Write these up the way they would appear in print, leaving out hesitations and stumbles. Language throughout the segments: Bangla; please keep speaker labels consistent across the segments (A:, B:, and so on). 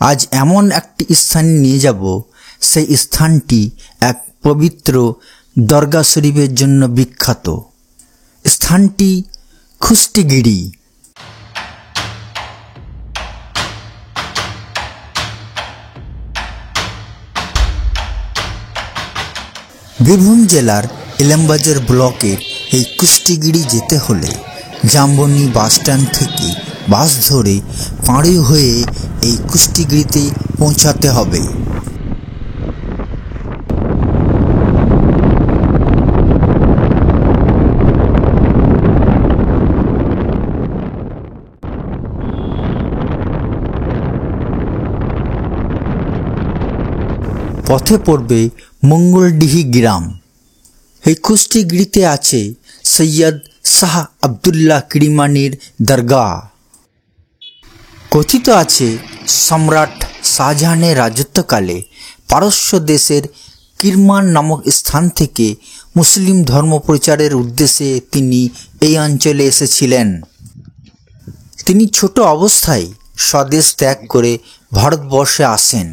A: আজ এমন একটি স্থানে নিয়ে যাব, সেই স্থানটি এক পবিত্র দরগা শরীফের জন্য বিখ্যাত। স্থানটি কুষ্টিগিরি। বীরভূম জেলার ইলামবাজার ব্লকের এই কুষ্টিগিরি যেতে হলে জামবনি বাসস্ট্যান্ড থেকে বাস ধরে পাড়ি হয়ে এই কুষ্টিগিরিতে পৌঁছাতে হবে। পথে পড়বে মঙ্গলডিহি গ্রাম। এই কুষ্টিগিরিতে আছে সৈয়দ শাহ আবদুল্লাহ কিরমানির দরগা। কথিত আছে সম্রাট শাহজাহানের রাজত্বকালে পারস্য দেশের কিরমান নামক স্থান থেকে মুসলিম ধর্ম প্রচারের উদ্দেশ্যে তিনি এই অঞ্চলে এসেছিলেন। তিনি ছোট অবস্থায় স্বদেশ ত্যাগ করে ভারতবর্ষে আসেন।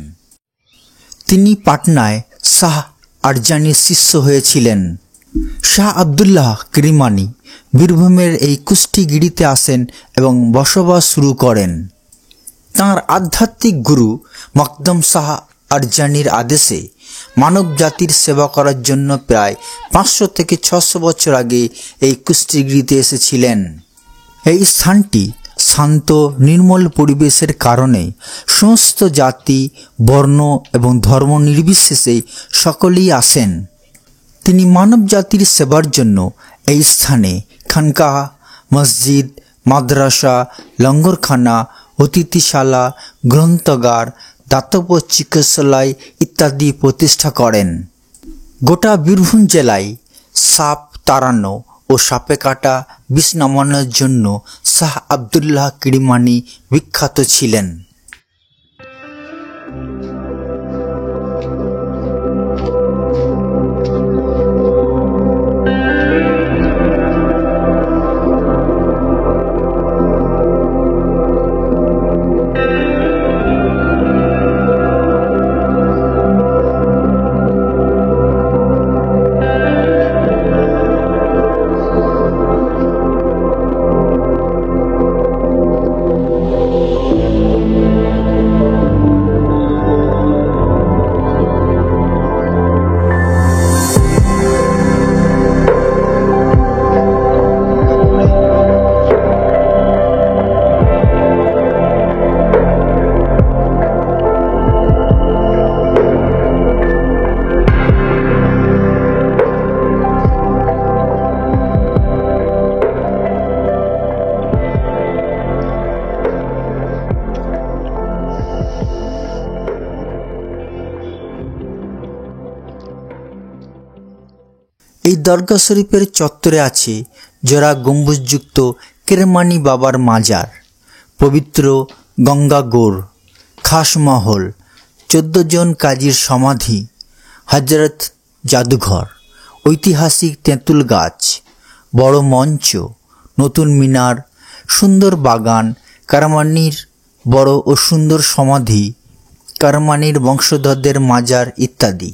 A: তিনি পাটনায় শাহ আরজানির শিষ্য হয়েছিলেন। শাহ আবদুল্লাহ কিরমানি বীরভূমের এই কুষ্টিগিরিতে আসেন এবং বসবাস শুরু করেন। তাঁর আধ্যাত্মিক গুরু মকদম শাহ আরজানির আদেশে মানব জাতির সেবা করার জন্য প্রায় 500 থেকে 600 বছর আগে এই কুষ্টিগিরিতে এসেছিলেন। এই স্থানটি শান্ত নির্মল পরিবেশের কারণে সমস্ত জাতি, বর্ণ এবং ধর্ম নির্বিশেষে সকলেই আসেন। তিনি মানব জাতির সেবার জন্য এই স্থানে খানকাহ, মসজিদ, মাদ্রাসা, লঙ্গরখানা, অতিথিশালা, গ্রন্থাগার, দাতব্য চিকিৎসালয় ইত্যাদি প্রতিষ্ঠা করেন। গোটা বীরভূম জেলায় সাপ তাড়ানো ও সাপে কাটা বিষ নামানোর জন্য শাহ আবদুল্লাহ কিরমানি বিখ্যাত ছিলেন। এই দরগা শরীফের চত্বরে আছে জোড়া গম্বুজযুক্ত কিরমানি বাবার মাজার, পবিত্র গঙ্গা গোড়, খাস মহল, 14 জন কাজীর সমাধি, হজরত জাদুঘর, ঐতিহাসিক তেঁতুল গাছ, বড় মঞ্চ, নতুন মিনার, সুন্দর বাগান, কারমানির বড় ও সুন্দর সমাধি, কারমানির বংশধরদের মাজার ইত্যাদি।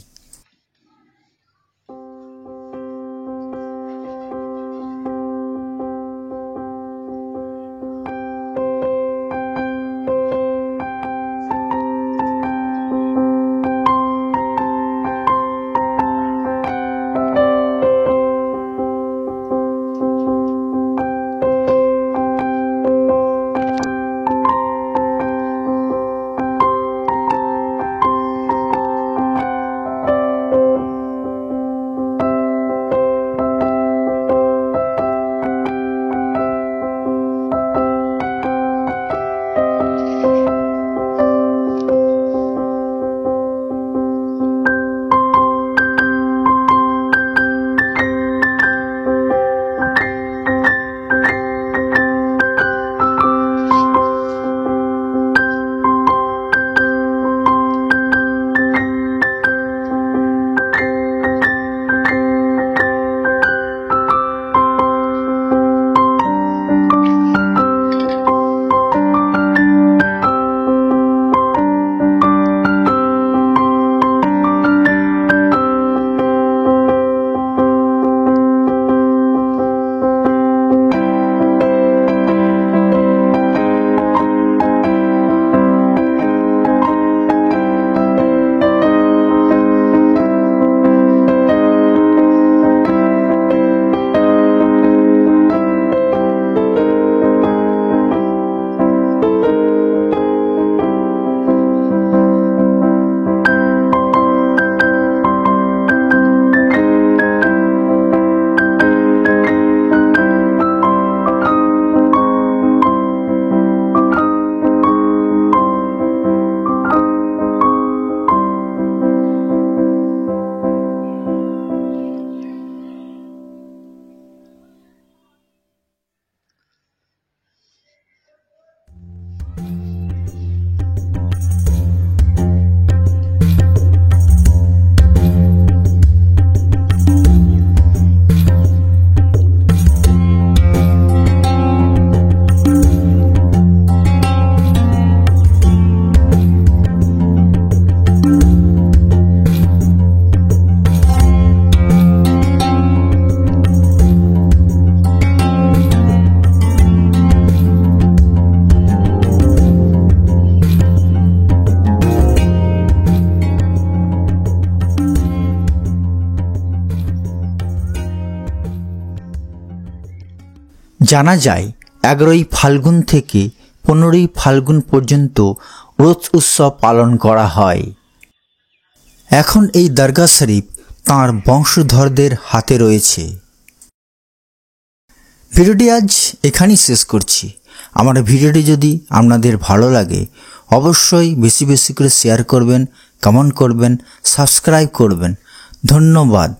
A: জানা যায় 11ই ফাল্গুন থেকে 15ই ফাল্গুন পর্যন্ত রোজ উৎসব পালন করা হয়। এখন এই দরগা শরীফ তাঁর বংশধরদের হাতে রয়েছে। ভিডিওটি আজ এখানেই শেষ করছি। আমার ভিডিওটি যদি আপনাদের ভালো লাগে অবশ্যই বেশি বেশি করে শেয়ার করবেন, কমেন্ট করবেন, সাবস্ক্রাইব করবেন। ধন্যবাদ।